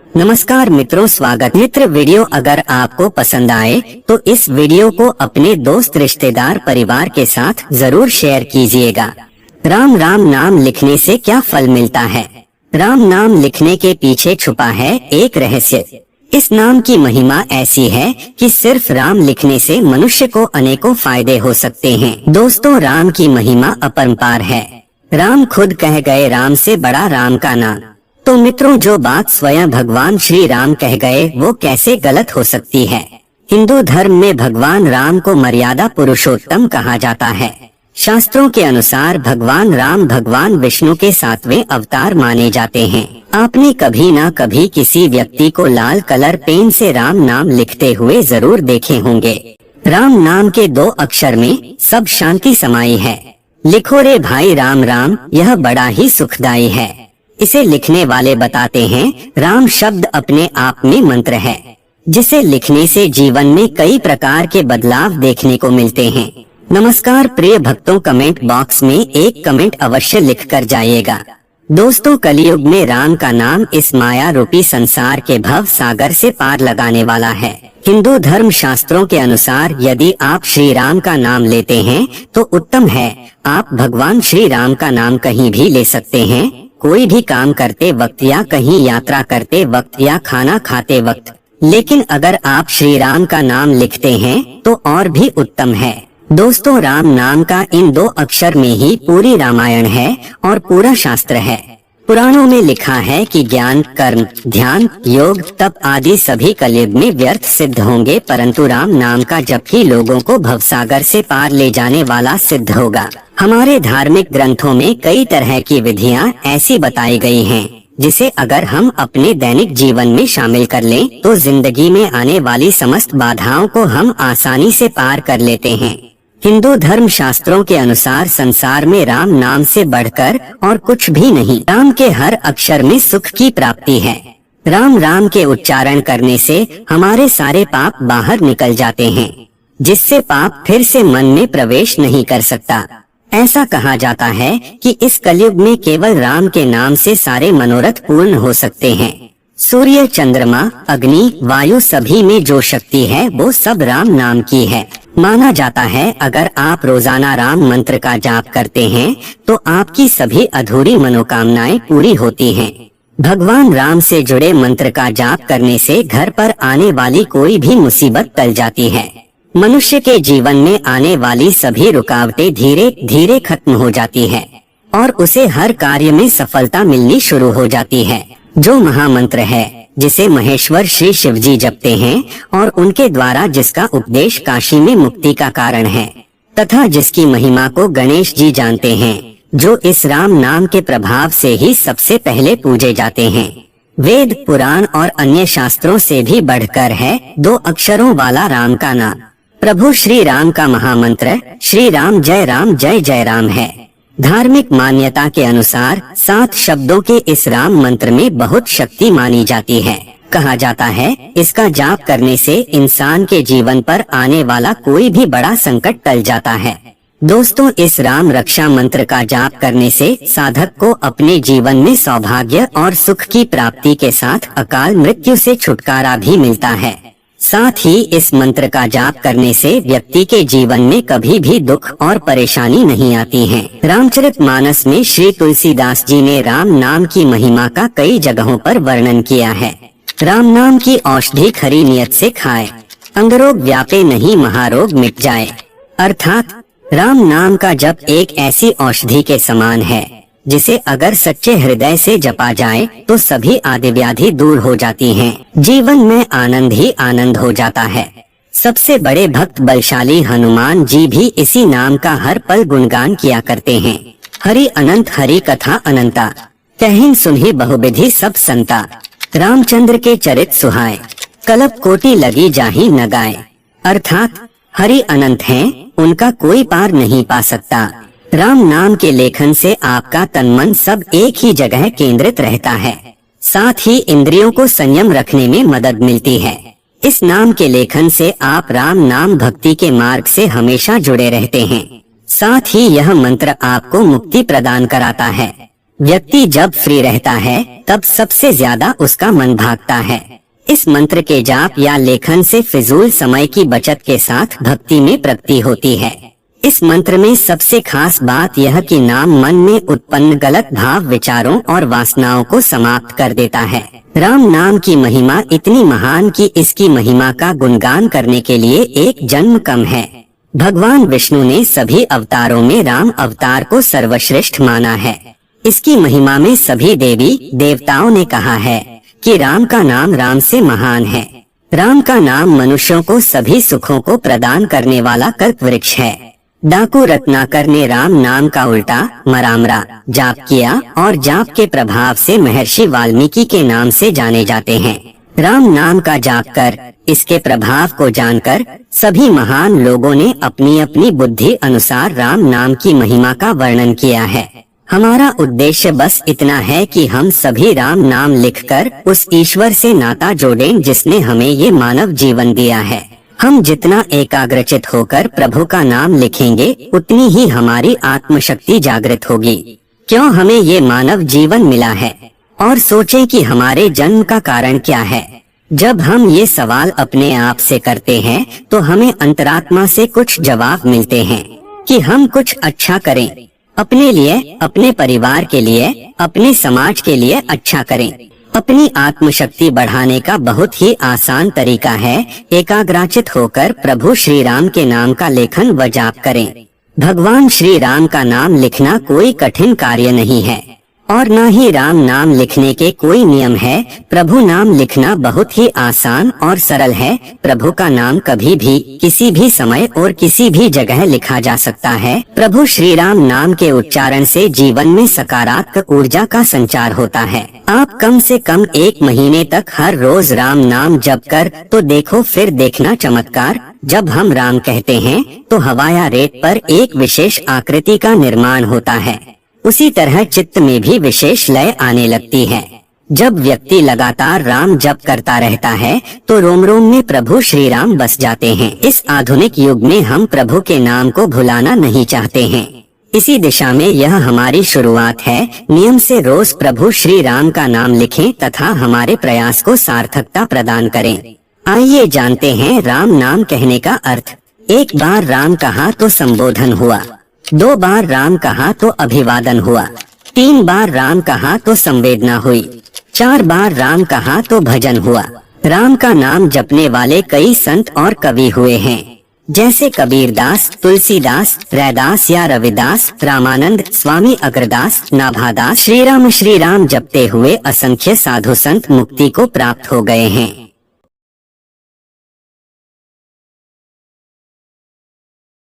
नमस्कार मित्रों, स्वागत। मित्र, वीडियो अगर आपको पसंद आए तो इस वीडियो को अपने दोस्त, रिश्तेदार, परिवार के साथ जरूर शेयर कीजिएगा। राम राम नाम लिखने से क्या फल मिलता है? राम नाम लिखने के पीछे छुपा है एक रहस्य। इस नाम की महिमा ऐसी है कि सिर्फ राम लिखने से मनुष्य को अनेकों फायदे हो सकते हैं। दोस्तों, राम की महिमा अपरंपार है। राम खुद कह गए, राम से बड़ा राम का नाम। तो मित्रों, जो बात स्वयं भगवान श्री राम कह गए वो कैसे गलत हो सकती है? हिंदू धर्म में भगवान राम को मर्यादा पुरुषोत्तम कहा जाता है। शास्त्रों के अनुसार भगवान राम भगवान विष्णु के 7वें अवतार माने जाते हैं। आपने कभी न कभी किसी व्यक्ति को लाल कलर पेन से राम नाम लिखते हुए जरूर देखे होंगे। राम नाम के 2 अक्षर में सब शांति समाई है। लिखो रे भाई राम राम, यह बड़ा ही सुखदायी है। इसे लिखने वाले बताते हैं, राम शब्द अपने आप में मंत्र है, जिसे लिखने से जीवन में कई प्रकार के बदलाव देखने को मिलते हैं। नमस्कार प्रिय भक्तों, कमेंट बॉक्स में एक कमेंट अवश्य लिख कर जाइएगा। दोस्तों, कलयुग में राम का नाम इस माया रूपी संसार के भव सागर से पार लगाने वाला है। हिंदू धर्म शास्त्रों के अनुसार यदि आप श्री राम का नाम लेते हैं तो उत्तम है। आप भगवान श्री राम का नाम कहीं भी ले सकते हैं, कोई भी काम करते वक्त या कहीं यात्रा करते वक्त या खाना खाते वक्त। लेकिन अगर आप श्री राम का नाम लिखते हैं तो और भी उत्तम है। दोस्तों, राम नाम का इन 2 अक्षर में ही पूरी रामायण है और पूरा शास्त्र है। पुराणों में लिखा है कि ज्ञान, कर्म, ध्यान, योग, तप आदि सभी कलयुग में व्यर्थ सिद्ध होंगे, परंतु राम नाम का जप ही लोगों को भवसागर से पार ले जाने वाला सिद्ध होगा। हमारे धार्मिक ग्रंथों में कई तरह की विधियां ऐसी बताई गई हैं, जिसे अगर हम अपने दैनिक जीवन में शामिल कर लें तो जिंदगी में आने वाली समस्त बाधाओं को हम आसानी से पार कर लेते हैं। हिंदू धर्म शास्त्रों के अनुसार संसार में राम नाम से बढ़कर और कुछ भी नहीं। राम के हर अक्षर में सुख की प्राप्ति है। राम राम के उच्चारण करने से हमारे सारे पाप बाहर निकल जाते हैं, जिससे पाप फिर से मन में प्रवेश नहीं कर सकता। ऐसा कहा जाता है कि इस कलयुग में केवल राम के नाम से सारे मनोरथ पूर्ण हो सकते हैं। सूर्य, चंद्रमा, अग्नि, वायु सभी में जो शक्ति है वो सब राम नाम की है। माना जाता है अगर आप रोजाना राम मंत्र का जाप करते हैं तो आपकी सभी अधूरी मनोकामनाएं पूरी होती हैं। भगवान राम से जुड़े मंत्र का जाप करने से घर पर आने वाली कोई भी मुसीबत टल जाती है। मनुष्य के जीवन में आने वाली सभी रुकावटें धीरे धीरे खत्म हो जाती है और उसे हर कार्य में सफलता मिलनी शुरू हो जाती है। जो महामंत्र है जिसे महेश्वर श्री शिव जी जपते हैं और उनके द्वारा जिसका उपदेश काशी में मुक्ति का कारण है, तथा जिसकी महिमा को गणेश जी जानते हैं, जो इस राम नाम के प्रभाव से ही सबसे पहले पूजे जाते हैं। वेद, पुराण और अन्य शास्त्रों से भी बढ़कर है 2 अक्षरों वाला राम का नाम। प्रभु श्री राम का महामंत्र श्री राम जय जय राम है। धार्मिक मान्यता के अनुसार 7 शब्दों के इस राम मंत्र में बहुत शक्ति मानी जाती है। कहा जाता है इसका जाप करने से इंसान के जीवन पर आने वाला कोई भी बड़ा संकट टल जाता है। दोस्तों, इस राम रक्षा मंत्र का जाप करने से साधक को अपने जीवन में सौभाग्य और सुख की प्राप्ति के साथ अकाल मृत्यु से छुटकारा भी मिलता है। साथ ही इस मंत्र का जाप करने से व्यक्ति के जीवन में कभी भी दुख और परेशानी नहीं आती है। रामचरितमानस में श्री तुलसीदास जी ने राम नाम की महिमा का कई जगहों पर वर्णन किया है। राम नाम की औषधि खरी नियत से खाए, अंगरोग व्यापे नहीं महारोग मिट जाए। अर्थात राम नाम का जप एक ऐसी औषधि के समान है जिसे अगर सच्चे हृदय से जपा जाए तो सभी आदि व्याधि दूर हो जाती हैं। जीवन में आनंद ही आनंद हो जाता है। सबसे बड़े भक्त बलशाली हनुमान जी भी इसी नाम का हर पल गुणगान किया करते हैं। हरि अनंत हरि कथा अनंता, कहिन सुनहि बहुविधि सब संता। रामचंद्र के चरित सुहाए, कल्प कोटि लगी जाहि न गाए। अर्थात हरि अनंत हैं, उनका कोई पार नहीं पा सकता। राम नाम के लेखन से आपका तन मन सब एक ही जगह केंद्रित रहता है। साथ ही इंद्रियों को संयम रखने में मदद मिलती है। इस नाम के लेखन से आप राम नाम भक्ति के मार्ग से हमेशा जुड़े रहते हैं। साथ ही यह मंत्र आपको मुक्ति प्रदान कराता है। व्यक्ति जब फ्री रहता है तब सबसे ज्यादा उसका मन भागता है। इस मंत्र के जाप या लेखन से फिजूल समय की बचत के साथ भक्ति में प्रगति होती है। इस मंत्र में सबसे खास बात यह कि नाम मन में उत्पन्न गलत भाव, विचारों और वासनाओं को समाप्त कर देता है। राम नाम की महिमा इतनी महान कि इसकी महिमा का गुणगान करने के लिए एक जन्म कम है। भगवान विष्णु ने सभी अवतारों में राम अवतार को सर्वश्रेष्ठ माना है। इसकी महिमा में सभी देवी देवताओं ने कहा है कि राम का नाम राम से महान है। राम का नाम मनुष्यों को सभी सुखों को प्रदान करने वाला कल्प वृक्ष है। डाकू रत्नाकर ने राम नाम का उल्टा मरामरा जाप किया और जाप के प्रभाव से महर्षि वाल्मीकि के नाम से जाने जाते हैं। राम नाम का जाप कर, इसके प्रभाव को जानकर सभी महान लोगों ने अपनी अपनी बुद्धि अनुसार राम नाम की महिमा का वर्णन किया है। हमारा उद्देश्य बस इतना है कि हम सभी राम नाम लिखकर उस ईश्वर से नाता जोड़ें जिसने हमें ये मानव जीवन दिया है। हम जितना एकाग्रचित होकर प्रभु का नाम लिखेंगे उतनी ही हमारी आत्मशक्ति जागृत होगी। क्यों हमें ये मानव जीवन मिला है और सोचें कि हमारे जन्म का कारण क्या है। जब हम ये सवाल अपने आप से करते हैं तो हमें अंतरात्मा से कुछ जवाब मिलते हैं कि हम कुछ अच्छा करें, अपने लिए, अपने परिवार के लिए, अपने समाज के लिए अच्छा करें। अपनी आत्मशक्ति बढ़ाने का बहुत ही आसान तरीका है एकाग्रचित होकर प्रभु श्री राम के नाम का लेखन व जाप करें। भगवान श्री राम का नाम लिखना कोई कठिन कार्य नहीं है और न ही राम नाम लिखने के कोई नियम है। प्रभु नाम लिखना बहुत ही आसान और सरल है। प्रभु का नाम कभी भी, किसी भी समय और किसी भी जगह लिखा जा सकता है। प्रभु श्री राम नाम के उच्चारण से जीवन में सकारात्मक ऊर्जा का संचार होता है। आप कम से कम 1 महीने तक हर रोज राम नाम जप कर तो देखो, फिर देखना चमत्कार। जब हम राम कहते हैं तो हवा या रेत पर एक विशेष आकृति का निर्माण होता है। उसी तरह चित्त में भी विशेष लय आने लगती है। जब व्यक्ति लगातार राम जप करता रहता है तो रोम रोम में प्रभु श्री राम बस जाते हैं। इस आधुनिक युग में हम प्रभु के नाम को भुलाना नहीं चाहते हैं। इसी दिशा में यह हमारी शुरुआत है। नियम से रोज प्रभु श्री राम का नाम लिखें तथा हमारे प्रयास को सार्थकता प्रदान करें। आइए जानते हैं राम नाम कहने का अर्थ। 1 बार राम कहा तो संबोधन हुआ, 2 बार राम कहा तो अभिवादन हुआ, 3 बार राम कहा तो संवेदना हुई, 4 बार राम कहा तो भजन हुआ। राम का नाम जपने वाले कई संत और कवि हुए हैं, जैसे कबीरदास, तुलसीदास, रैदास या रविदास, रामानंद, स्वामी अग्रदास, नाभादास। श्री राम जपते हुए असंख्य साधु संत मुक्ति को प्राप्त हो गए हैं।